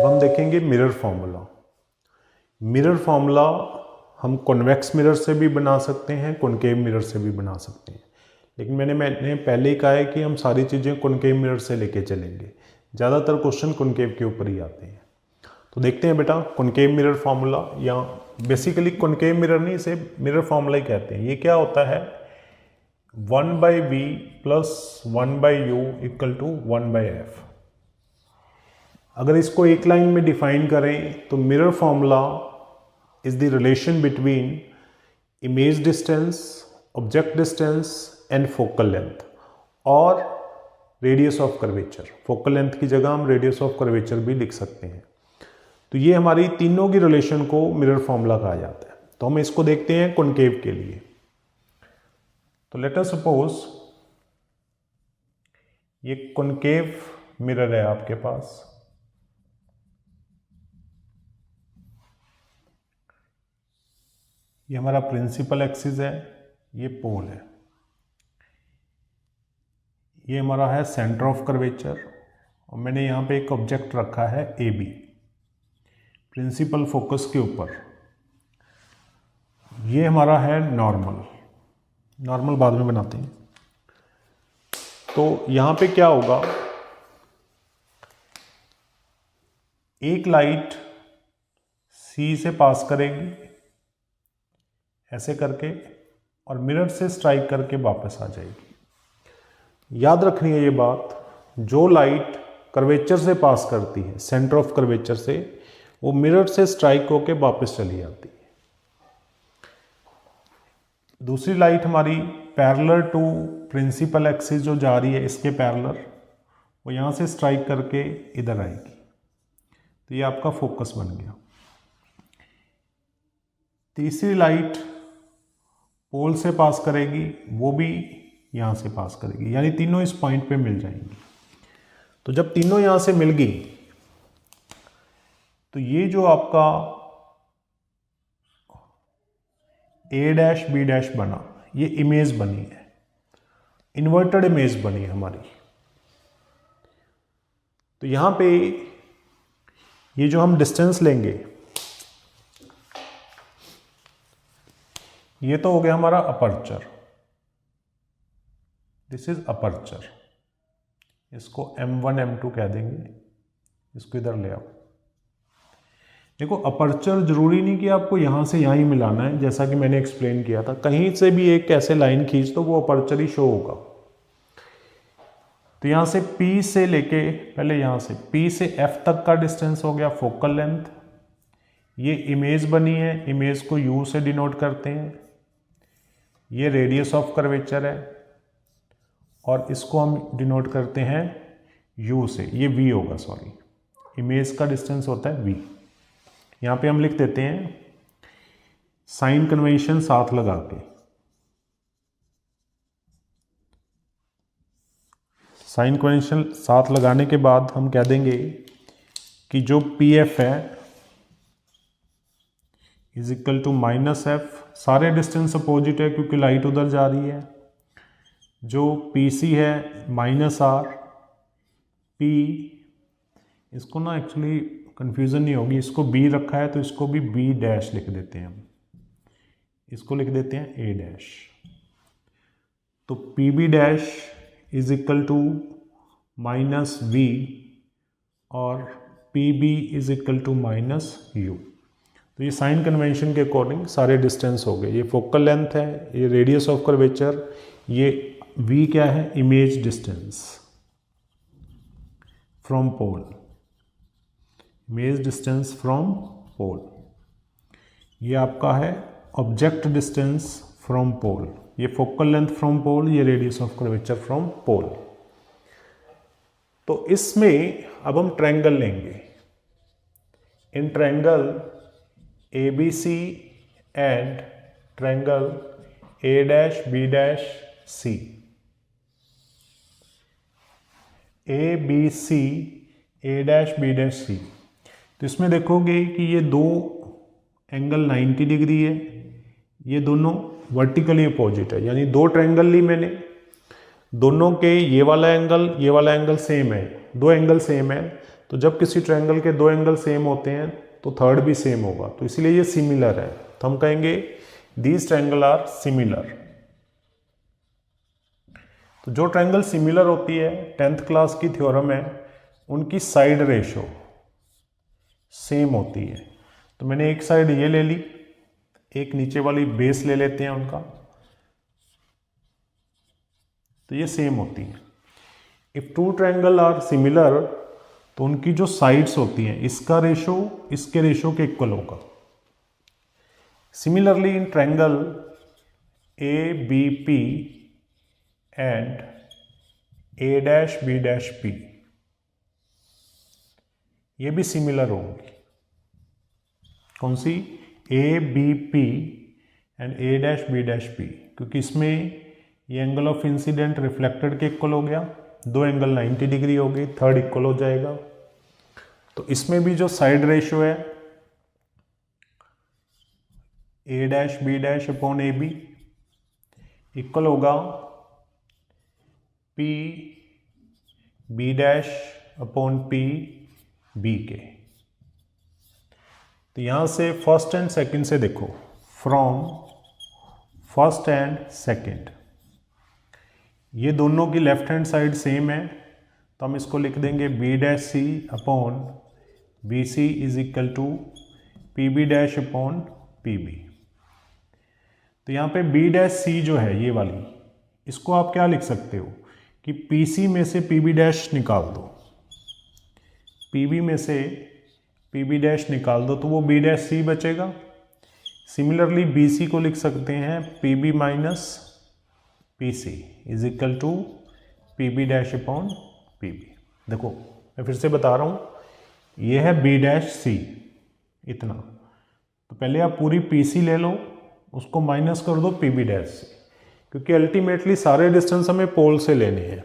अब हम देखेंगे मिरर फार्मूला। मिरर फार्मूला हम कॉन्वेक्स मिरर से भी बना सकते हैं, कॉनकेव मिरर से भी बना सकते हैं, लेकिन मैंने पहले ही कहा है कि हम सारी चीज़ें कॉनकेव मिरर से लेके चलेंगे। ज़्यादातर क्वेश्चन कॉनकेव के ऊपर ही आते हैं। तो देखते हैं बेटा कॉनकेव मिरर फार्मूला, या बेसिकली कॉनकेव मिरर नहीं, इसे मिरर फार्मूला ही कहते हैं। ये क्या होता है, 1/v plus 1/u equal to 1/f। अगर इसको एक लाइन में डिफाइन करें तो mirror formula is the relation between image distance, object distance and focal length और radius of curvature. Focal length की जगह हम रेडियस ऑफ कर्वेचर भी लिख सकते हैं। तो ये हमारी तीनों की रिलेशन को मिरर फार्मूला कहा जाता है। तो हम इसको देखते हैं कॉनकेव के लिए। तो लेट अस सपोज ये कॉनकेव मिरर है आपके पास, ये हमारा प्रिंसिपल एक्सिस है, ये पोल है, ये हमारा है सेंटर ऑफ कर्वेचर, और मैंने यहाँ पे एक ऑब्जेक्ट रखा है ए बी प्रिंसिपल फोकस के ऊपर। ये हमारा है नॉर्मल, नॉर्मल बाद में बनाते हैं। तो यहाँ पे क्या होगा, एक लाइट सी से पास करेगी ऐसे करके और मिरर से स्ट्राइक करके वापस आ जाएगी। याद रखनी है ये बात, जो लाइट कर्वेचर से पास करती है, सेंटर ऑफ कर्वेचर से, वो मिरर से स्ट्राइक होके वापस चली जाती है। दूसरी लाइट हमारी पैरेलल टू प्रिंसिपल एक्सिस जो जा रही है इसके पैरेलल, वो यहाँ से स्ट्राइक करके इधर आएगी। तो ये आपका फोकस बन गया। तीसरी लाइट पोल से पास करेगी, वो भी यहाँ से पास करेगी, यानी तीनों इस पॉइंट पे मिल जाएंगी। तो जब तीनों यहाँ से मिल गई तो ये जो आपका ए डैश बी डैश बना, ये इमेज बनी है, इन्वर्टेड इमेज बनी है हमारी। तो यहाँ पे ये जो हम डिस्टेंस लेंगे, ये तो हो गया हमारा अपर्चर, दिस इज अपर्चर, इसको M1 M2 कह देंगे, इसको इधर ले आओ। देखो अपर्चर जरूरी नहीं कि आपको यहां से यहां ही मिलाना है, जैसा कि मैंने एक्सप्लेन किया था, कहीं से भी एक ऐसे लाइन खींच तो वो अपर्चर ही शो होगा। तो यहां से P से लेके, पहले यहां से P से F तक का डिस्टेंस हो गया फोकल लेंथ। ये इमेज बनी है, इमेज को U से डिनोट करते हैं। ये रेडियस ऑफ कर्वेचर है और इसको हम डिनोट करते हैं U से, ये V होगा, सॉरी, इमेज का डिस्टेंस होता है V। यहाँ पे हम लिख देते हैं साइन कन्वेंशन साथ लगा के, साइन कन्वेंशन साथ लगाने के बाद हम कह देंगे कि जो PF है इज इक्वल टू -F, सारे डिस्टेंस अपोजिट है क्योंकि लाइट उधर जा रही है। जो PC है -R, P, इसको ना एक्चुअली कंफ्यूजन नहीं होगी, इसको B रखा है तो इसको भी B डैश लिख देते हैं हम, इसको लिख देते हैं A डैश। तो PB dash is equal to -V और PB is equal to -U। तो ये साइन कन्वेंशन के अकॉर्डिंग सारे डिस्टेंस हो गए। ये फोकल लेंथ है, ये रेडियस ऑफ कर्वेचर, ये V क्या है, image distance from pole, image distance from pole. ये आपका है ऑब्जेक्ट डिस्टेंस फ्रॉम पोल, ये फोकल लेंथ फ्रॉम पोल, ये radius of curvature from pole. तो इसमें अब हम ट्रायंगल लेंगे। In triangle ABC and triangle A dash B dash C, ABC A dash B dash C। तो इसमें देखोगे कि ये दो एंगल 90 डिग्री है, ये दोनों वर्टिकली अपोजिट है, यानी दो ट्रायंगल ली मैंने, दोनों के ये वाला एंगल सेम है, दो एंगल सेम है, तो जब किसी ट्रायंगल के दो एंगल सेम होते हैं तो थर्ड भी सेम होगा, तो इसलिए ये सिमिलर है। तो हम कहेंगे दीज ट्रायंगल आर सिमिलर। तो जो ट्रायंगल सिमिलर होती है, 10th क्लास की थ्योरम है, उनकी साइड रेशो सेम होती है। तो मैंने एक साइड ये ले ली, एक नीचे वाली बेस ले लेते हैं उनका, तो ये सेम होती है। If two triangle are similar, तो उनकी जो साइड्स होती हैं, इसका रेशो इसके रेशो के इक्वल होगा। Similarly in triangle A B P and A dash B dash P, ये भी सिमिलर होंगी। कौन सी? A B P and A dash B dash P, क्योंकि इसमें ये एंगल ऑफ इंसिडेंट रिफ्लेक्टेड के इक्वल हो गया, दो एंगल 90 डिग्री हो गई, थर्ड इक्वल हो जाएगा। तो इसमें भी जो साइड रेशियो है A dash B dash upon A B equal होगा P B dash upon P B के। तो यहां से फर्स्ट एंड सेकंड से देखो, फ्रॉम फर्स्ट एंड सेकंड, ये दोनों की लेफ्ट हैंड साइड सेम है, तो हम इसको लिख देंगे B dash C upon B C is equal to P B dash upon P B. तो यहाँ पे बी डैश सी जो है ये वाली, इसको आप क्या लिख सकते हो कि पी सी में से पी बी डैश निकाल दो, पी बी में से पी बी डैश निकाल दो तो वो बी डैश सी बचेगा। सिमिलरली बी सी को लिख सकते हैं P B minus P C is equal to P B dash upon P B. देखो मैं फिर से बता रहा हूँ, ये है बी डैश सी इतना, तो पहले आप पूरी पी सी ले लो, उसको माइनस कर दो पी बी डैश से, क्योंकि अल्टीमेटली सारे डिस्टेंस हमें पोल से लेने हैं।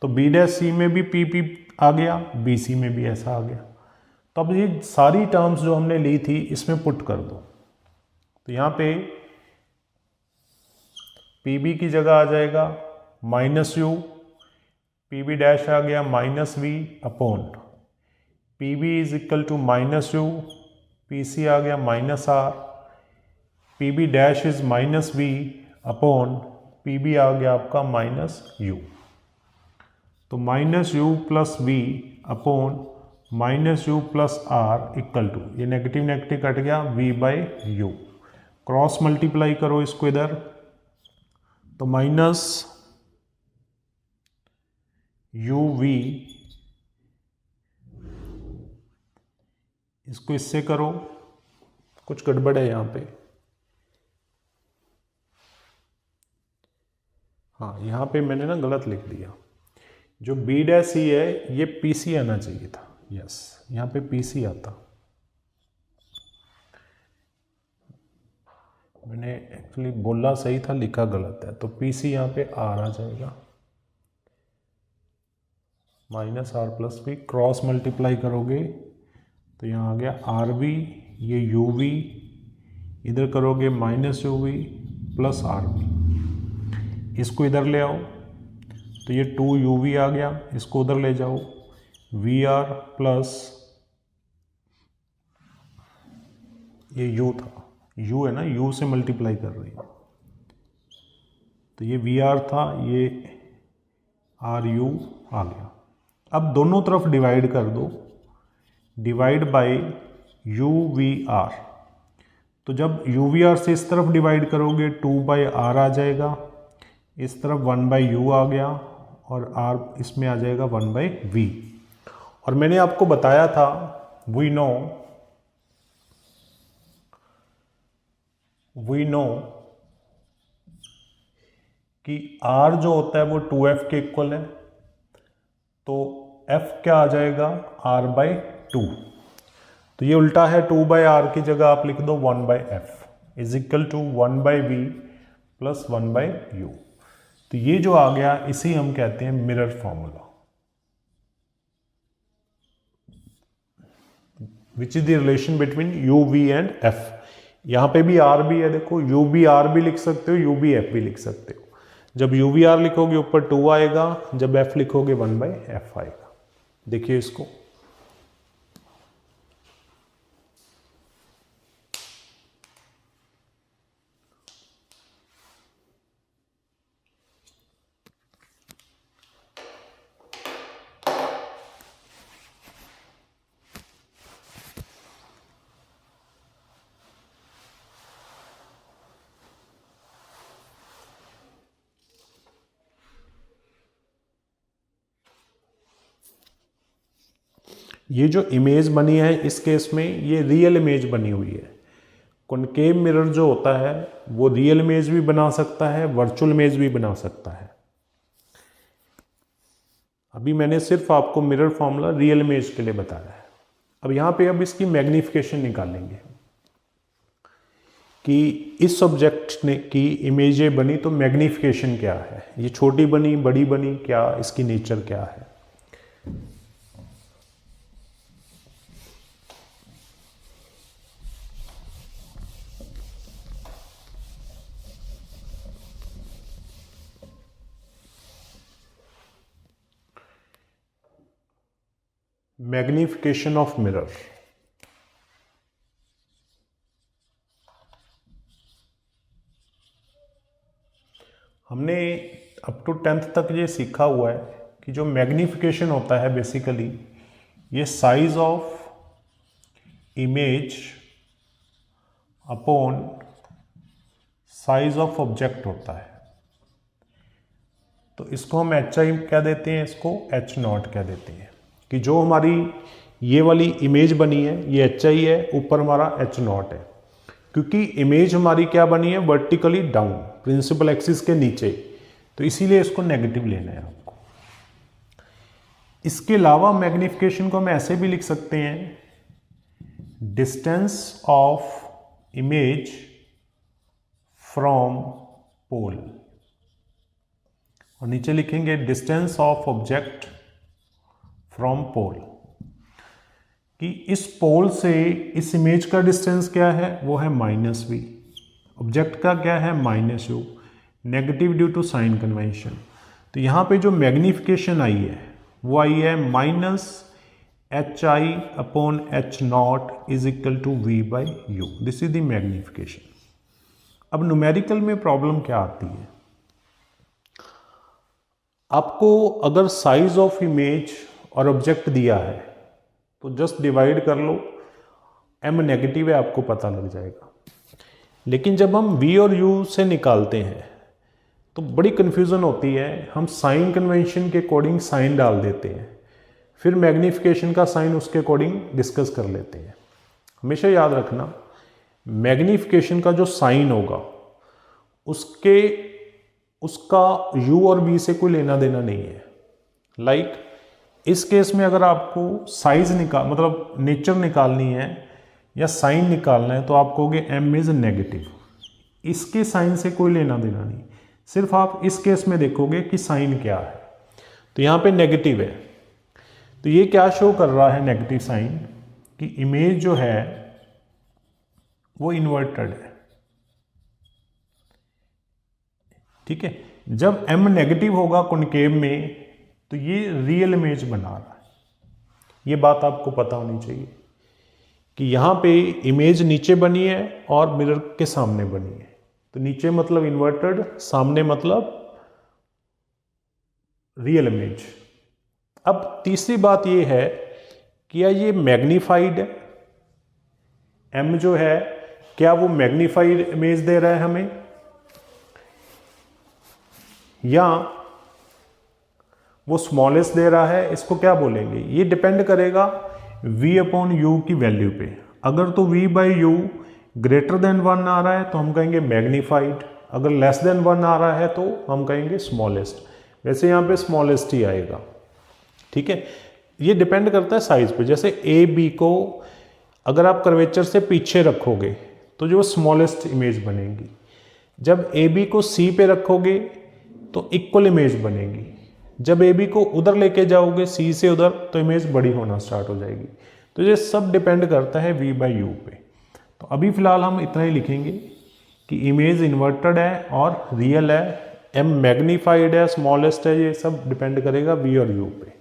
तो बी डैश सी में भी पी पी आ गया, बी सी में भी ऐसा आ गया। तो अब ये सारी टर्म्स जो हमने ली थी इसमें पुट कर दो, तो यहाँ पे पी बी की जगह आ जाएगा minus U, P B dash आ गया minus V upon P B is equal to minus U, P C आ गया minus R, P B dash is minus V upon P B आ गया आपका माइनस यू। तो minus U plus V upon minus U plus R equal to, ये negative negative cut गया, V by U. Cross multiply करो इसको इधर, तो माइनस यू वी, इसको इससे करो, कुछ गड़बड़ है यहाँ पे, हाँ यहाँ पे मैंने ना गलत लिख दिया, जो बी डैश सी है ये पी सी आना चाहिए था, यस यहाँ पे पी सी आता, मैंने एक्चुअली बोला सही था लिखा गलत है, तो पी सी यहाँ पे आर आ जाएगा, minus R plus V, cross multiply करोगे तो यहाँ आ गया आर वी, ये यू वी, इधर करोगे minus U V plus R V, इसको इधर ले आओ तो ये 2 यू वी आ गया, इसको उधर ले जाओ वी आर प्लस ये यू था, यू है ना, यू से मल्टीप्लाई कर रही है, तो ये वी आर था, ये आर यू आ गया। अब दोनों तरफ डिवाइड कर दो, divide by U V R, तो जब यू वी आर से इस तरफ डिवाइड करोगे 2 बाई आर आ जाएगा, इस तरफ 1 बाई यू आ गया, और आर इसमें आ जाएगा 1 बाई वी। और मैंने आपको बताया था वी नो कि R जो होता है वो 2F के इक्वल है, तो F क्या आ जाएगा R बाई 2, तो ये उल्टा है, 2 बाई आर की जगह आप लिख दो 1 by F is equal to 1 by V plus 1 by U. तो ये जो आ गया इसी हम कहते हैं mirror formula, which is the relation between U V and F. यहाँ पे भी आर भी है, देखो यू बी आर भी लिख सकते हो, यू बी एफ भी लिख सकते हो। जब यू वी आर लिखोगे ऊपर 2 आएगा, जब एफ लिखोगे 1 बाई एफ आएगा। देखिए इसको, ये जो इमेज बनी है इस केस में ये रियल इमेज बनी हुई है। कॉनकेव मिरर जो होता है वो रियल इमेज भी बना सकता है, वर्चुअल इमेज भी बना सकता है। अभी मैंने सिर्फ आपको मिरर फॉर्मूला रियल इमेज के लिए बताया है। अब यहाँ पे अब इसकी मैग्नीफिकेशन निकालेंगे कि इस ऑब्जेक्ट ने की इमेज बनी तो मैग्नीफिकेशन क्या है, ये छोटी बनी बड़ी बनी, क्या इसकी नेचर क्या है। Magnification of mirror. हमने अप टू 10th तक ये सीखा हुआ है कि जो मैग्नीफिकेशन होता है बेसिकली ये size of image upon size of object होता है। तो इसको हम एच आई क्या देते हैं, इसको एच नॉट क्या देते हैं, कि जो हमारी ये वाली इमेज बनी है ये एच आई है, ऊपर हमारा एच नॉट है। क्योंकि इमेज हमारी क्या बनी है, वर्टिकली डाउन, प्रिंसिपल एक्सिस के नीचे, तो इसीलिए इसको नेगेटिव लेना है आपको। इसके अलावा मैग्नीफिकेशन को हम ऐसे भी लिख सकते हैं, distance of image from pole, और नीचे लिखेंगे distance of object from pole, कि इस पोल से इस इमेज का डिस्टेंस क्या है, वो है -v, ऑब्जेक्ट का क्या है -u, negative due to sign convention. तो यहाँ पे जो मैग्नीफिकेशन आई है वो आई है -hi upon h not is equal to v/u, this is the magnification. अब न्यूमेरिकल में प्रॉब्लम क्या आती है, आपको अगर साइज ऑफ इमेज और ऑब्जेक्ट दिया है तो जस्ट डिवाइड कर लो, m नेगेटिव है आपको पता लग जाएगा। लेकिन जब हम v और u से निकालते हैं तो बड़ी कन्फ्यूज़न होती है, हम साइन कन्वेंशन के अकॉर्डिंग साइन डाल देते हैं, फिर मैग्नीफिकेशन का साइन उसके अकॉर्डिंग डिस्कस कर लेते हैं। हमेशा याद रखना मैग्नीफिकेशन का जो साइन होगा उसका u और v से कोई लेना देना नहीं है। लाइक इस केस में अगर आपको साइज मतलब नेचर निकालनी है या साइन निकालना है तो आप कहोगे m इज नेगेटिव, इसके साइन से कोई लेना देना नहीं, सिर्फ आप इस केस में देखोगे कि साइन क्या है। तो यहाँ पे नेगेटिव है, तो ये क्या शो कर रहा है नेगेटिव साइन, कि इमेज जो है वो इन्वर्टेड है। ठीक है, जब m नेगेटिव होगा कॉनकेव में तो ये रियल इमेज बना रहा है। ये बात आपको पता होनी चाहिए कि यहाँ पे इमेज नीचे बनी है और मिरर के सामने बनी है, तो नीचे मतलब इन्वर्टेड, सामने मतलब रियल इमेज। अब तीसरी बात ये है कि क्या ये मैग्नीफाइड है, m जो है क्या वो मैग्नीफाइड इमेज दे रहा है हमें, या वो स्मॉलेस्ट दे रहा है, इसको क्या बोलेंगे। ये डिपेंड करेगा v अपॉन u की वैल्यू पे। अगर तो v/u ग्रेटर देन 1 आ रहा है तो हम कहेंगे मैग्नीफाइड, अगर लेस देन 1 आ रहा है तो हम कहेंगे स्मॉलेस्ट। वैसे यहाँ पे स्मॉलेस्ट ही आएगा। ठीक है, ये डिपेंड करता है साइज पे। जैसे ए बी को अगर आप कर्वेचर से पीछे रखोगे तो जो स्मॉलेस्ट इमेज बनेगी, जब ए बी को सी पे रखोगे तो इक्वल इमेज बनेगी, जब ए बी को उधर लेके जाओगे सी से उधर तो इमेज बड़ी होना स्टार्ट हो जाएगी। तो ये सब डिपेंड करता है v/u पे। तो अभी फिलहाल हम इतना ही लिखेंगे कि इमेज इन्वर्टेड है और रियल है, m मैग्नीफाइड है, स्मॉलेस्ट है, ये सब डिपेंड करेगा v और u पे।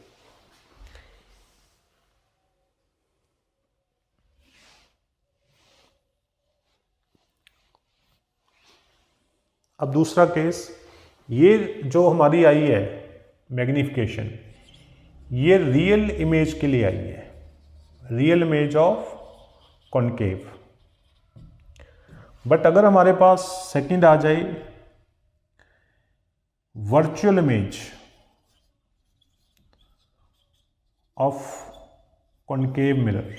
अब दूसरा केस, ये जो हमारी आई है मैग्नीफिकेशन, ये रियल इमेज के लिए आई है, real image of concave. But अगर हमारे पास सेकंड आ जाए virtual image of concave mirror,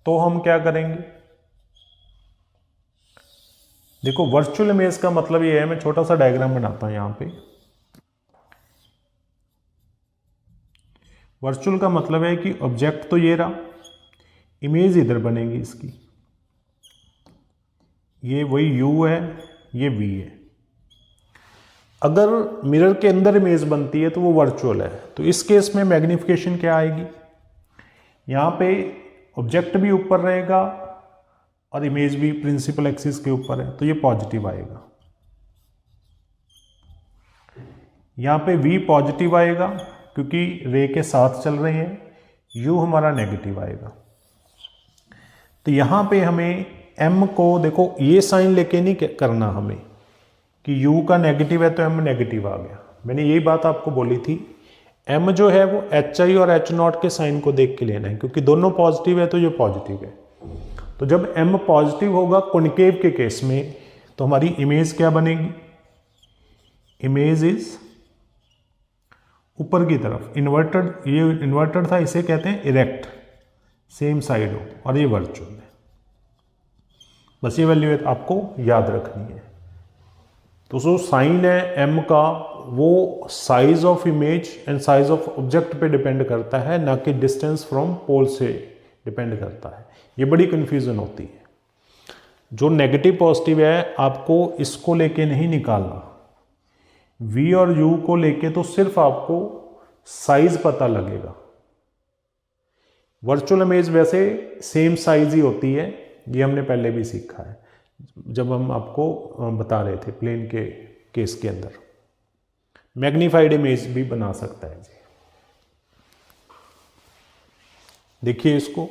तो हम क्या करेंगे, देखो वर्चुअल इमेज का मतलब ये है, मैं छोटा सा डायग्राम बनाता हूं यहां पे। वर्चुअल का मतलब है कि ऑब्जेक्ट तो ये रहा, इमेज इधर बनेगी इसकी, ये वही u है, ये v है। अगर मिरर के अंदर इमेज बनती है तो वो वर्चुअल है। तो इस केस में मैग्निफिकेशन क्या आएगी, यहाँ पे ऑब्जेक्ट भी ऊपर रहेगा और इमेज भी प्रिंसिपल एक्सिस के ऊपर है, तो ये पॉजिटिव आएगा। यहाँ पे v पॉजिटिव आएगा क्योंकि रे के साथ चल रहे हैं, u हमारा नेगेटिव आएगा। तो यहाँ पे हमें m को देखो ये साइन लेके नहीं करना हमें कि u का नेगेटिव है तो m नेगेटिव आ गया। मैंने यही बात आपको बोली थी, m जो है वो hi और h0 के साइन को देख के लेना है, क्योंकि दोनों पॉजिटिव है तो ये पॉजिटिव है। तो जब m पॉजिटिव होगा कॉनकेव के केस में, तो हमारी इमेज क्या बनेगी, इमेज इज ऊपर की तरफ इन्वर्टेड, ये इन्वर्टेड था, इसे कहते हैं इरेक्ट, सेम साइड हो, और ये वर्चुअल है। बस ये वैल्यू आपको याद रखनी है। तो जो साइन है m का, वो size of image and size of object पे डिपेंड करता है, ना कि डिस्टेंस फ्रॉम पोल से डिपेंड करता है। ये बड़ी कंफ्यूजन होती है। जो नेगेटिव पॉजिटिव है आपको इसको लेके नहीं निकालना, v और u को लेके तो सिर्फ आपको साइज पता लगेगा। वर्चुअल इमेज वैसे सेम साइज ही होती है, ये हमने पहले भी सीखा है जब हम आपको बता रहे थे प्लेन के केस के अंदर। मैग्नीफाइड इमेज भी बना सकता है जी। देखिए इसको,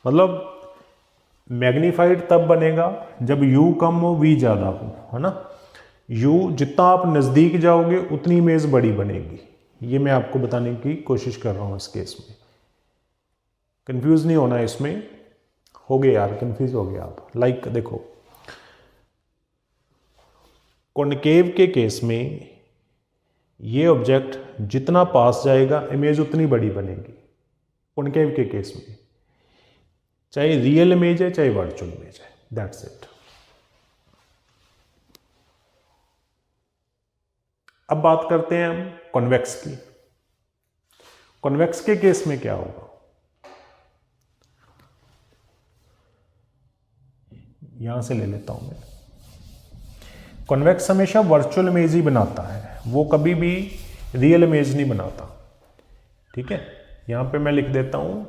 मतलब मैग्नीफाइड तब बनेगा जब u कम हो v ज़्यादा हो, है ना। u जितना आप नज़दीक जाओगे उतनी इमेज बड़ी बनेगी। ये मैं आपको बताने की कोशिश कर रहा हूँ इस केस में। कंफ्यूज नहीं होना इसमें, हो गए यार, कंफ्यूज हो गए आप। लाइक देखो, कॉनकेव के केस में ये ऑब्जेक्ट जितना पास जाएगा इमेज उतनी बड़ी बनेगी। कॉनकेव के केस में चाहे रियल इमेज है चाहे वर्चुअल इमेज है, दैट्स इट। अब बात करते हैं हम कॉन्वेक्स की। कॉन्वेक्स के केस में क्या होगा, यहां से ले लेता हूं मैं। कॉन्वेक्स हमेशा वर्चुअल इमेज ही बनाता है, वो कभी भी रियल इमेज नहीं बनाता। ठीक है, यहां पे मैं लिख देता हूं,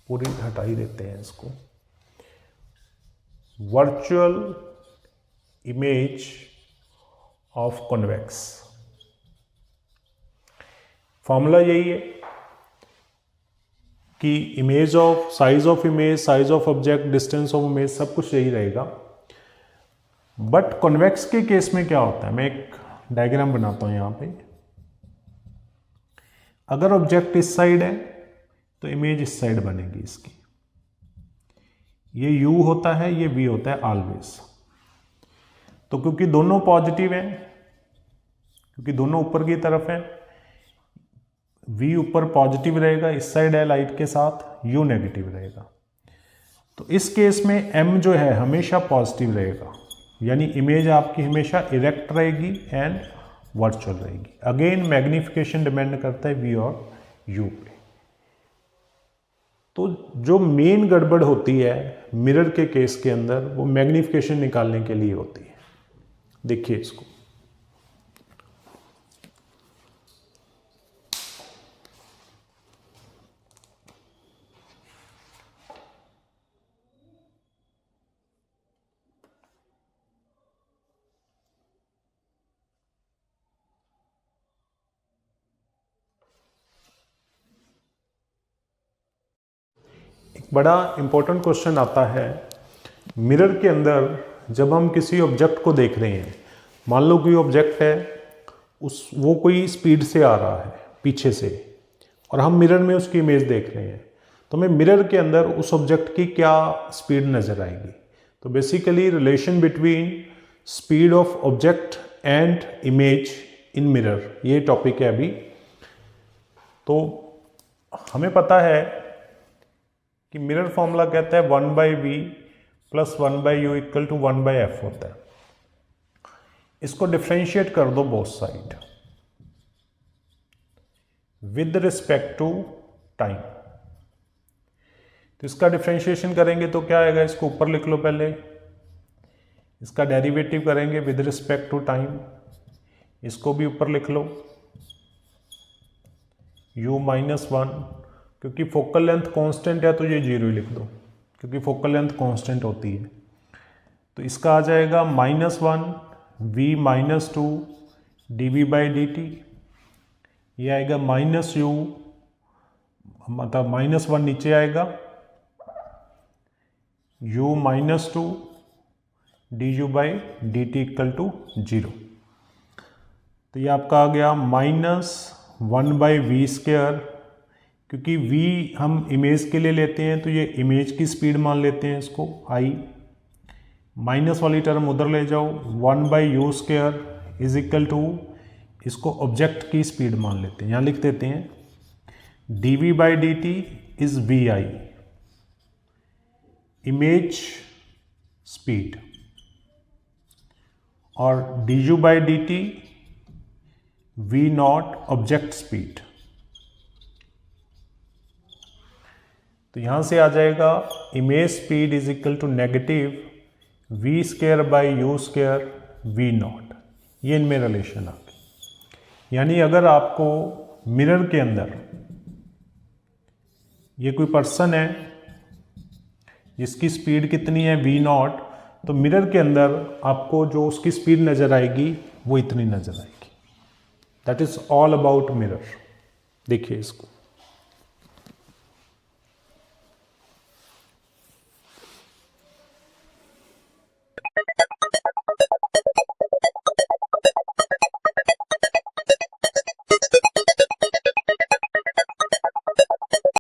पूरी हटा ही देते हैं इसको, virtual image of convex. Formula यही है कि image of, size of image, size of object, distance of image, सब कुछ यही रहेगा। बट कॉन्वेक्स के केस में क्या होता है, मैं एक डायग्राम बनाता हूं यहां पे। अगर ऑब्जेक्ट इस साइड है तो इमेज इस साइड बनेगी इसकी। ये u होता है, ये v होता है ऑलवेज। तो क्योंकि दोनों पॉजिटिव हैं, क्योंकि दोनों ऊपर की तरफ हैं, v ऊपर पॉजिटिव रहेगा, इस साइड है लाइट के साथ, u नेगेटिव रहेगा। तो इस केस में m जो है हमेशा पॉजिटिव रहेगा, यानी इमेज आपकी हमेशा इरेक्ट रहेगी एंड वर्चुअल रहेगी। अगेन मैग्निफिकेशन डिपेंड करता है v और u पे। तो जो मेन गड़बड़ होती है मिरर के केस के अंदर, वो मैग्निफिकेशन निकालने के लिए होती है। देखिए इसको, बड़ा इंपॉर्टेंट क्वेश्चन आता है मिरर के अंदर। जब हम किसी ऑब्जेक्ट को देख रहे हैं, मान लो कोई ऑब्जेक्ट है, वो कोई स्पीड से आ रहा है पीछे से, और हम मिरर में उसकी इमेज देख रहे हैं, तो हमें मिरर के अंदर उस ऑब्जेक्ट की क्या स्पीड नज़र आएगी। तो basically relation between speed of object and image in mirror, ये टॉपिक है अभी। तो हमें पता है कि मिरर फॉर्मूला कहता है 1/v plus 1/u equal to 1/f होता है। इसको डिफ्रेंशिएट कर दो both side with respect to time. तो इसका डिफ्रेंशिएशन करेंगे तो क्या आएगा, इसको ऊपर लिख लो पहले, इसका डेरिवेटिव करेंगे विद रिस्पेक्ट टू टाइम, इसको भी ऊपर लिख लो u-1, क्योंकि फोकल लेंथ कांस्टेंट है तो ये 0 ही लिख दो, क्योंकि फोकल लेंथ कांस्टेंट होती है। तो इसका आ जाएगा -1 v-2 dv/dt, ये आएगा -u, मतलब -1 नीचे आएगा, u-2 du/dt इक्वल टू 0। तो ये आपका आ गया -1/v², क्योंकि v हम इमेज के लिए लेते हैं तो ये इमेज की स्पीड मान लेते हैं इसको i, माइनस वाली टर्म उधर ले जाओ, 1/u² इज इक्वल टू, इसको ऑब्जेक्ट की स्पीड मान लेते हैं, यहाँ लिख देते हैं dv/dt is vi, image speed, और du/dt v0 ऑब्जेक्ट स्पीड। तो यहां से आ जाएगा image speed is equal to negative v²/u² v0। ये इनमें रिलेशन आ गई। यानी अगर आपको मिरर के अंदर ये कोई पर्सन है जिसकी स्पीड कितनी है v0, तो मिरर के अंदर आपको जो उसकी स्पीड नज़र आएगी वो इतनी नज़र आएगी। That is all about mirror. देखिए इसको।